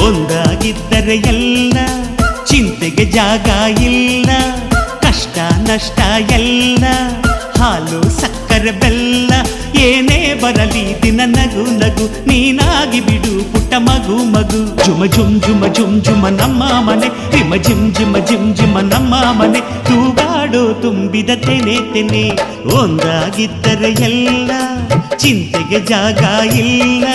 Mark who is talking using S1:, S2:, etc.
S1: ಒಂದಾಗಿದ್ದರೆ ಎಲ್ಲ ಚಿಂತೆಗೆ ಜಾಗ ಇಲ್ಲ, ಕಷ್ಟ ನಷ್ಟ ಎಲ್ಲ ಹಾಲು ಸಕ್ಕರೆ ಬೆಲ್ಲ. ಏನೇ ಬರಲಿ ದಿನ ನಗು ನಗು, ನೀನಾಗಿ ಬಿಡು ಪುಟ್ಟ ಮಗು ಮಗು. ಜುಮ ಜುಮ್ ಜುಮ ಜುಮ್ ಜುಮ ನಮ್ಮ ಮನೆ, ರಿಮ ಜಿಮ್ ಜಿಮ ಜಿಮ್ ಜಿಮ ನಮ್ಮ ಮನೆ. ತೂಗಾಡೋ ತುಂಬಿದ ತೆನೆ ತೆನೆ, ಒಂದಾಗಿದ್ದರೆ ಎಲ್ಲ ಚಿಂತೆಗೆ ಜಾಗ ಇಲ್ಲ.